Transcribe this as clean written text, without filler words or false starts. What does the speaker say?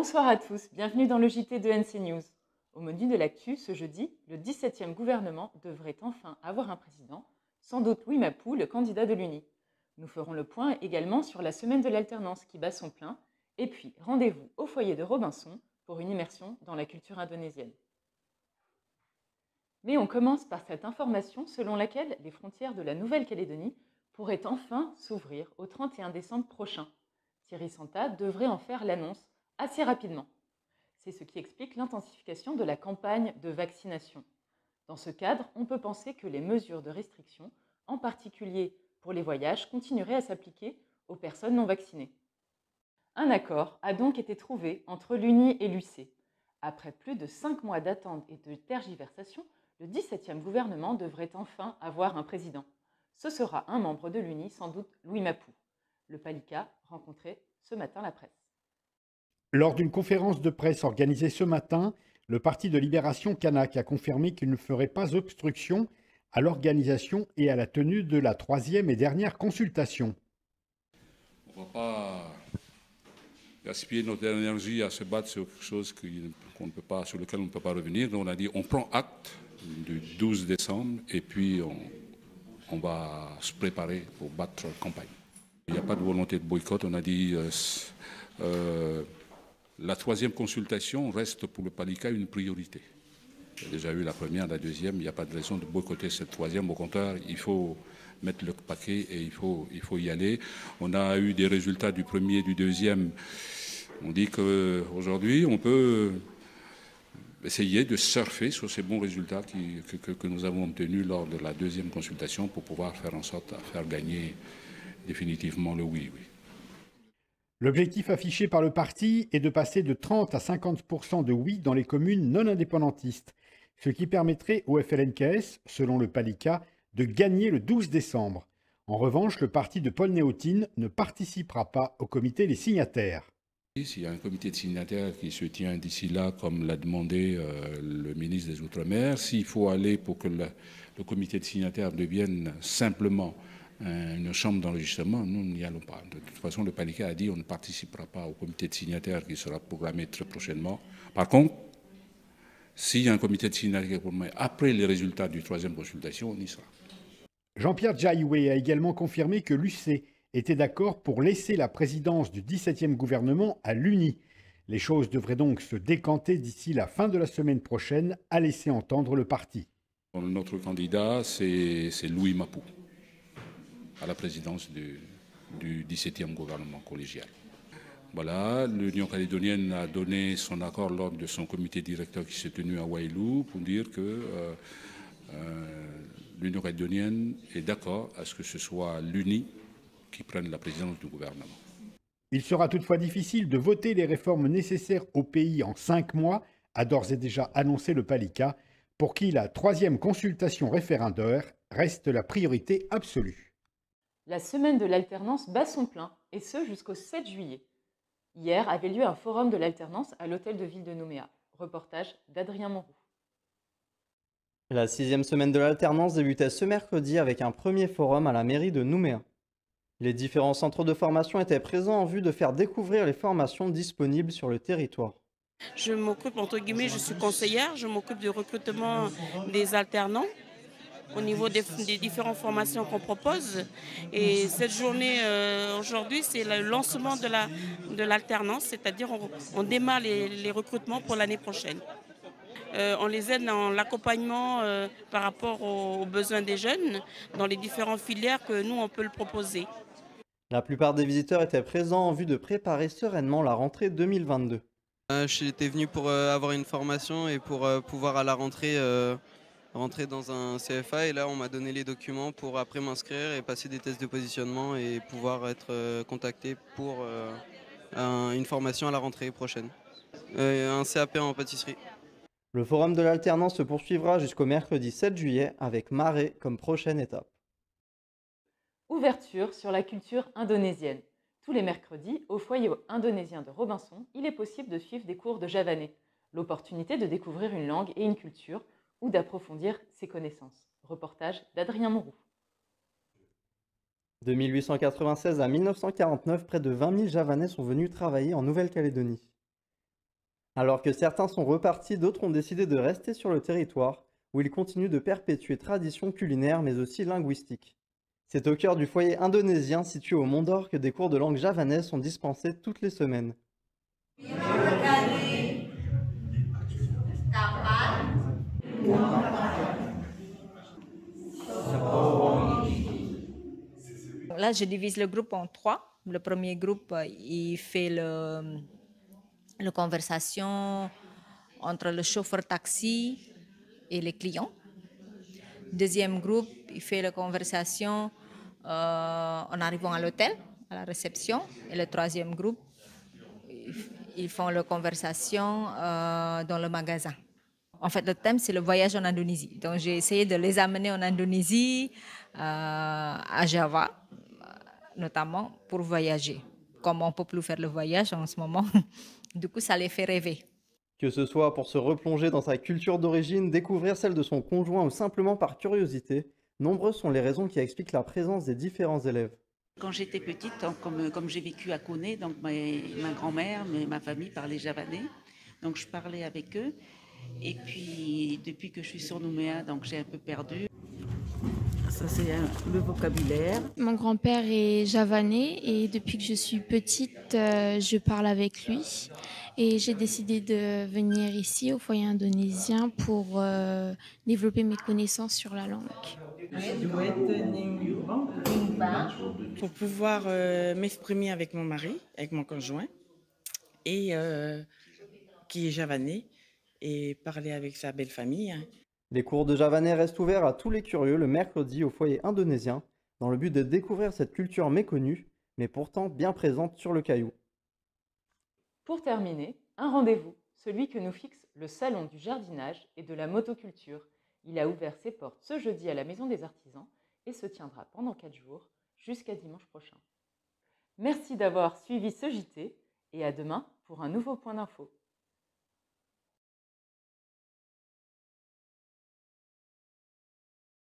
Bonsoir à tous, bienvenue dans le JT de NC News. Au menu de l'actu, ce jeudi, le 17e gouvernement devrait enfin avoir un président, sans doute Louis Mapou, le candidat de l'UNI. Nous ferons le point également sur la semaine de l'alternance qui bat son plein, et puis rendez-vous au foyer de Robinson pour une immersion dans la culture indonésienne. Mais on commence par cette information selon laquelle les frontières de la Nouvelle-Calédonie pourraient enfin s'ouvrir au 31 décembre prochain. Thierry Santa devrait en faire l'annonce assez rapidement. C'est ce qui explique l'intensification de la campagne de vaccination. Dans ce cadre, on peut penser que les mesures de restriction, en particulier pour les voyages, continueraient à s'appliquer aux personnes non vaccinées. Un accord a donc été trouvé entre l'UNI et l'UC. Après plus de 5 mois d'attente et de tergiversation, le 17e gouvernement devrait enfin avoir un président. Ce sera un membre de l'UNI, sans doute Louis Mapou. Le Palika rencontrait ce matin la presse. Lors d'une conférence de presse organisée ce matin, le Parti de libération kanak a confirmé qu'il ne ferait pas obstruction à l'organisation et à la tenue de la troisième et dernière consultation. On ne va pas gaspiller notre énergie à se battre sur quelque chose sur lequel on ne peut pas revenir. Donc on a dit on prend acte du 12 décembre et puis on va se préparer pour battre la campagne. Il n'y a pas de volonté de boycott. On a dit la troisième consultation reste pour le Palika une priorité. Il y a déjà eu la première, la deuxième. Il n'y a pas de raison de boycotter cette troisième. Au contraire, il faut mettre le paquet et il faut y aller. On a eu des résultats du premier et du deuxième. On dit qu'aujourd'hui, on peut essayer de surfer sur ces bons résultats que nous avons obtenus lors de la deuxième consultation pour pouvoir faire en sorte de faire gagner définitivement le oui. L'objectif affiché par le parti est de passer de 30 à 50% de oui dans les communes non indépendantistes, ce qui permettrait au FLNKS, selon le Palika, de gagner le 12 décembre. En revanche, le parti de Paul Néotine ne participera pas au comité des signataires. S'il y a un comité de signataires qui se tient d'ici là, comme l'a demandé le ministre des Outre-mer, s'il faut aller pour que le comité de signataires devienne simplement une chambre d'enregistrement, nous n'y allons pas. De toute façon, le Palika a dit qu'on ne participera pas au comité de signataires qui sera programmé très prochainement. Par contre, s'il y a un comité de signataires après les résultats du troisième consultation, on y sera. Jean-Pierre Djaïoué a également confirmé que l'UC était d'accord pour laisser la présidence du 17e gouvernement à l'UNI. Les choses devraient donc se décanter d'ici la fin de la semaine prochaine, a laissé entendre le parti. Notre candidat, c'est Louis Mapou, à la présidence du 17e gouvernement collégial. Voilà, l'Union calédonienne a donné son accord lors de son comité directeur qui s'est tenu à Wailou pour dire que l'Union calédonienne est d'accord à ce que ce soit l'UNI qui prenne la présidence du gouvernement. Il sera toutefois difficile de voter les réformes nécessaires au pays en 5 mois, a d'ores et déjà annoncé le Palika, pour qui la troisième consultation référendaire reste la priorité absolue. La semaine de l'alternance bat son plein, et ce jusqu'au 7 juillet. Hier avait lieu un forum de l'alternance à l'hôtel de ville de Nouméa. Reportage d'Adrien Moreau. La 6e semaine de l'alternance débutait ce mercredi avec un premier forum à la mairie de Nouméa. Les différents centres de formation étaient présents en vue de faire découvrir les formations disponibles sur le territoire. Je m'occupe, entre guillemets, je suis conseillère, je m'occupe du recrutement des alternants au niveau des différentes formations qu'on propose. Et cette journée, aujourd'hui, c'est le lancement de l'alternance, c'est-à-dire on démarre les recrutements pour l'année prochaine. On les aide dans l'accompagnement par rapport aux besoins des jeunes, dans les différentes filières que nous, on peut le proposer. La plupart des visiteurs étaient présents en vue de préparer sereinement la rentrée 2022. J'étais venu pour avoir une formation et pour pouvoir à la rentrée rentrer dans un CFA, et là on m'a donné les documents pour après m'inscrire et passer des tests de positionnement et pouvoir être contacté pour une formation à la rentrée prochaine. Un CAP en pâtisserie. Le forum de l'alternance se poursuivra jusqu'au mercredi 7 juillet avec Marée comme prochaine étape. Ouverture sur la culture indonésienne. Tous les mercredis, au foyer indonésien de Robinson, il est possible de suivre des cours de javanais. L'opportunité de découvrir une langue et une culture ou d'approfondir ses connaissances. Reportage d'Adrien Moreau. De 1896 à 1949, près de 20 000 Javanais sont venus travailler en Nouvelle-Calédonie. Alors que certains sont repartis, d'autres ont décidé de rester sur le territoire, où ils continuent de perpétuer traditions culinaires mais aussi linguistiques. C'est au cœur du foyer indonésien situé au Mont d'Or que des cours de langue javanaise sont dispensés toutes les semaines. Là, je divise le groupe en trois. Le premier groupe, il fait la conversation entre le chauffeur taxi et les clients. Deuxième groupe, il fait la conversation en arrivant à l'hôtel, à la réception. Et le troisième groupe, ils font la conversation dans le magasin. En fait, le thème, c'est le voyage en Indonésie. Donc, j'ai essayé de les amener en Indonésie, à Java, notamment pour voyager. Comme on ne peut plus faire le voyage en ce moment, du coup, ça les fait rêver. Que ce soit pour se replonger dans sa culture d'origine, découvrir celle de son conjoint ou simplement par curiosité, nombreuses sont les raisons qui expliquent la présence des différents élèves. Quand j'étais petite, comme j'ai vécu à Koné, donc ma grand-mère, ma famille parlait javanais, donc je parlais avec eux. Et puis depuis que je suis sur Nouméa, donc j'ai un peu perdu. Ça c'est le vocabulaire. Mon grand-père est javanais et depuis que je suis petite, je parle avec lui. Et j'ai décidé de venir ici au foyer indonésien pour développer mes connaissances sur la langue. Pour pouvoir m'exprimer avec mon mari, avec mon conjoint, et qui est javanais, et parler avec sa belle famille. Les cours de javanais restent ouverts à tous les curieux le mercredi au foyer indonésien, dans le but de découvrir cette culture méconnue, mais pourtant bien présente sur le Caillou. Pour terminer, un rendez-vous, celui que nous fixe le Salon du jardinage et de la motoculture. Il a ouvert ses portes ce jeudi à la Maison des Artisans et se tiendra pendant 4 jours jusqu'à dimanche prochain. Merci d'avoir suivi ce JT et à demain pour un nouveau point d'info.